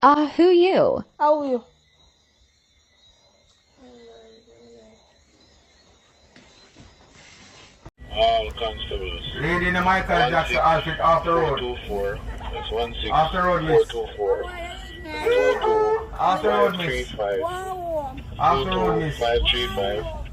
Who you? How are you? All constables. Lady in the Michael Jackson outfit off the road. 424. That's 16. Off the road, miss. 424. 22. Off the road, miss. 535. Off the road, miss. 535.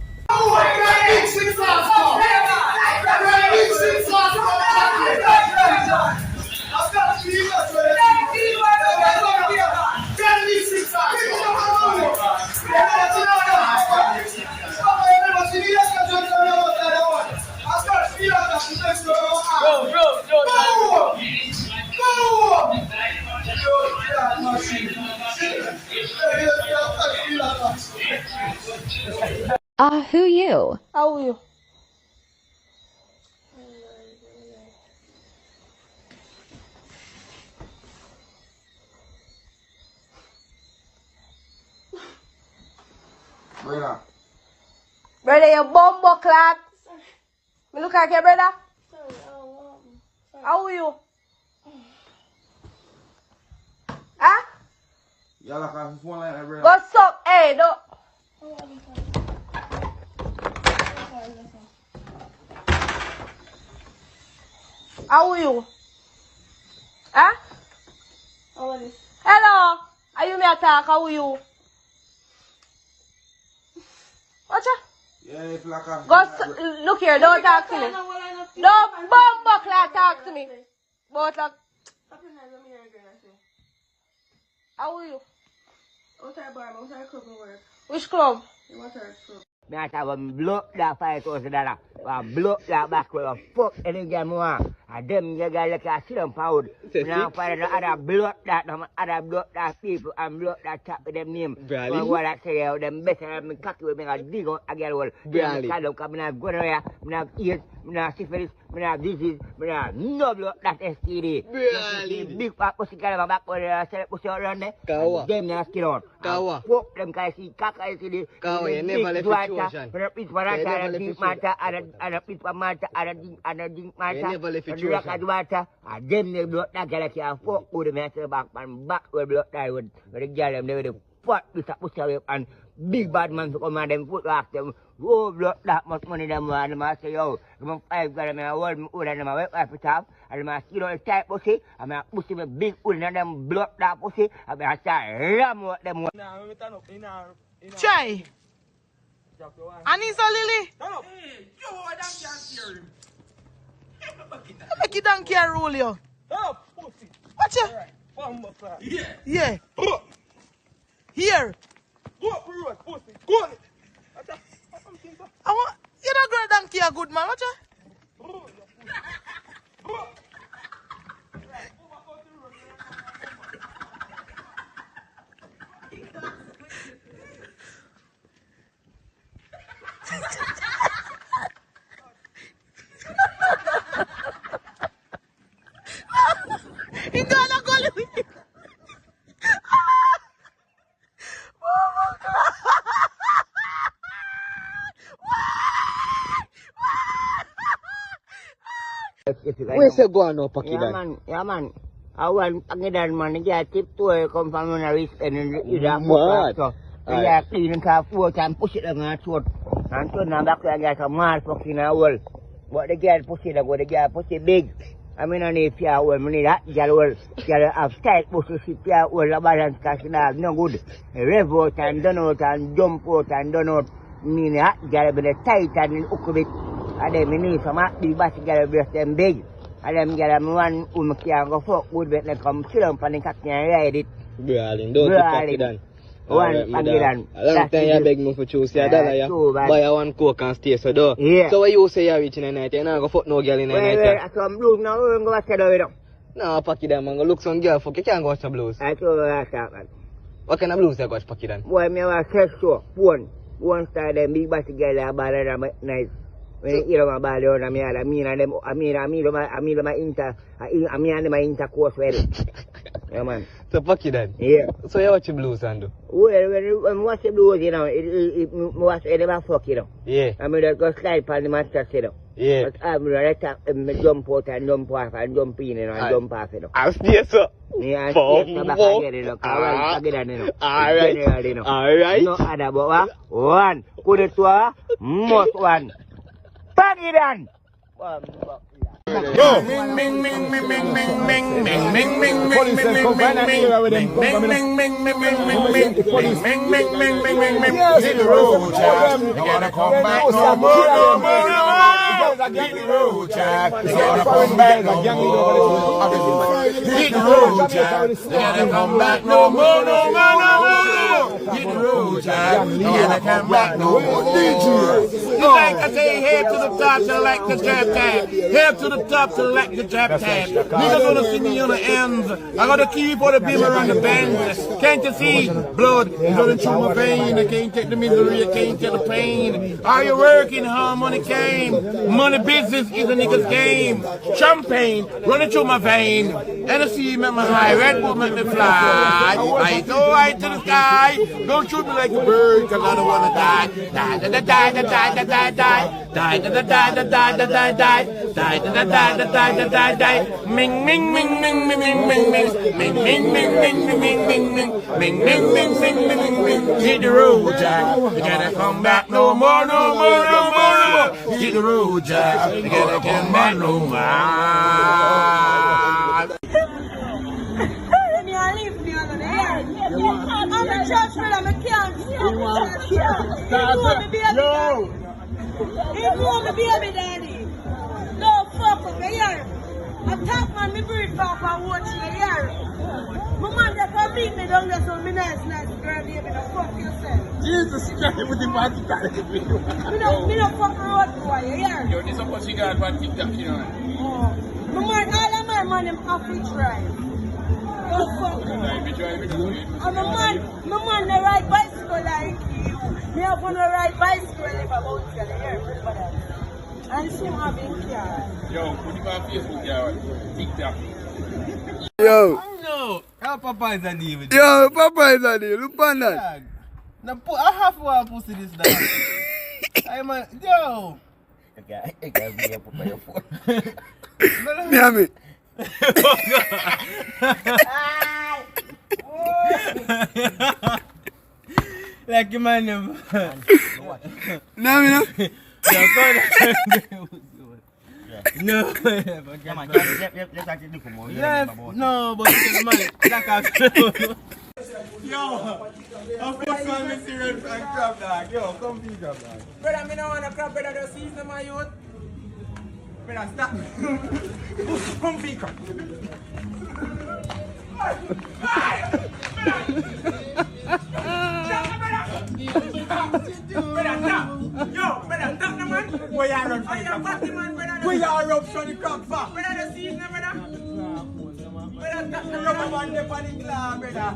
Who you? How are you? Brother. Brother, you bumbo clock. Me look like your brother. How are you? Huh? Y'all like a phone like that, brother. Go suck. Hey, no. How are you? Huh? Hello. Are you me attack? How are you? Watch out. Yeah, it's like a... Go look here, don't talk to me. Don't bumbo clock talk to me. But like, how are you? Which club? Me have to blow that $5,000. Blow that back with a fuck any game more. And them you guys like a sit down pound. Now find the other blow that, other blow that people and blow that chat with them name. Bradley? What I say, them better than me cocky with me a dig out a girl. Bradley? Because I have gonorrhea, I have AIDS, I have syphilis, I have disease, I have no blood that STD. Bradley? Big fat pussy girl my back when I sell pussy around there. Kawa? Them not skin on. Kawa? Fuck them guys see cock I see the. Kawa, you never left the ocean. When I pitch for that, I drink matter, and I pitch for matter, and I drink matter. You never left the And rock ocean. the water, and them they blood that girl can fuck with them and say back and back where blood die with the girl them they with the fat with the pussy up and big bad man to come and them foot rock them. Oh blood that much money them and them I say yo, them $5 them I hold me wood and them I wet wipe it off and them I skin out the tight pussy and I pussy me big wood and them blood that pussy and I start ram out them. Try. Anissa Lily. Make it donkey and roll you. Watch it. Yeah. Here. I want you don't go donkey a good man, watch it. He gonna go with you. Oh my God. Where's the go now, Paki? Yeah man. I want again man, you tip to come from on a wrist and you have Mad. so you have clean and car 4 times push it on a throat. And so now back to get a mad fucking hole. But the girl pussy that go the girl pussy big. I mean I need fear hole, I need that girl hole. Girl have tight pussy sit fear hole, the balance cause she have no good. Rev out and done out and jump out and done out. Mean that girl be the tight and hook bit. And then me need some big bassy girl breast them big. And them girl me one who can go fuck good but they come chill up and they cocky and ride it. Brawling, don't Brawling. Paki then. One Alright, Paki madam. then. A long time you beg me for choose your dollar, yeah. True, man. Buy a one coke and stay so though. Yeah. So what you say you reach in the night, you not go fuck no girl in the night, Well, yeah? I saw blues now, we're going to watch it over. No, Paki then, man, go look some girl fuck, you can't go watch the blues. I saw that, man. What kind of blues you watch, Paki then? Boy, me was sex show, one star, them big bassy girl, that bad and nice. When you hear my body on, I mean, and them, I mean, my intercourse well. Yeah, man. So Paki then? Yeah. So you watch the blues and do? Well, when you watch the blues, you know, it watch any fuck, you know. Yeah. I mean, that go slide on the master, you know. Yeah. But I'm ready to jump out and jump off and jump in and jump off, you know. I'll stay, sir. Yeah, and Boom, stay back boom. again, you know. Cause again, you know. Alright. General, you know. Alright. No other but what? One. Put it to her. Must one. Bang it on. Go! Ming, ming, ming, ming, ming, ming, ming, ming, ming, ming, police says come find an area with them. Ming, ming, ming, ming, ming, ming, ming, ming, ming, ming, ming, ming, ming, ming. Hit the road, child. You gotta come back no more, no more, no more. Hit the road, child. You gotta come back no more. Hit the road, child. You gotta come back no more, no more, no more. Hit the road, child. You gotta come back no more. You like I say, head to the top, to like the jab tag. Head to the top, to like the jab tag. Niggas gonna see me on the ends. I got the key for the beam around the bend. Can't you see? Blood is running through my vein. I can't take the misery, I can't take the pain. Are you working hard? Money came. Money business is a nigga's game. Champagne running through my vein. Hennessy make me high. Red Bull make me fly. I go right to the sky. Don't shoot me like a bird, cause I don't wanna die. Die, die, die, die, die, die, die, die. Die, die, die, die, die, die, die, die, die. Die, die, die, die, die, die, die, die. Ming, ming, ming, ming, ming, ming, ming, ming. Ming, ming, ming, ming, ming, ming, ming, ming. Ming, ming, ming, ming, ming, ming. Hit the road, Jack. You gotta come back no more, no more, no more, no more. Hit the road, Jack. You gotta come back no more. I'm a church brother, I can't stop. He want me baby daddy. No fuck up here. A top man, me breed back and watch you here. My man that can beat me down there, so me nice girl, baby, no fuck yourself. Jesus Christ, with the body got it. Me no fuck road boy, you hear? Yo, this is what she got on TikTok, you know. Oh. My man, all of my man, them have to try. No fuck. If you try, we do it. And my man, they ride bicycle like you. Me have one ride bicycle if I want to hear. And she having car. Yo, put him on Facebook, yo. TikTok. Yo. No, how Papa is a David? Yo, Papa is on there. Look on that. Now, I have one pussy this dog. I'm a, yo. Okay, I can't be up by your phone. Damn it. Like your man never. Damn it. No, Let's actually look more. yes, no, but it's man, like a Yo, of course, man, me serious and crab dog. Yo, come be crab dog. brother, me no want to crap, brother, the season, my youth. Brother, stop. Come be crab. Yo, brother, stop the man. Where you run from the crab? Where you run from the crab for? Brother, the season, brother. Brother, stop the rubber band up on the claw, brother.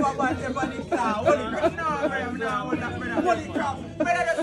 Rubber band up on the claw. Holy crap. No, brother, no, hold that, brother. Holy crap. Brother, the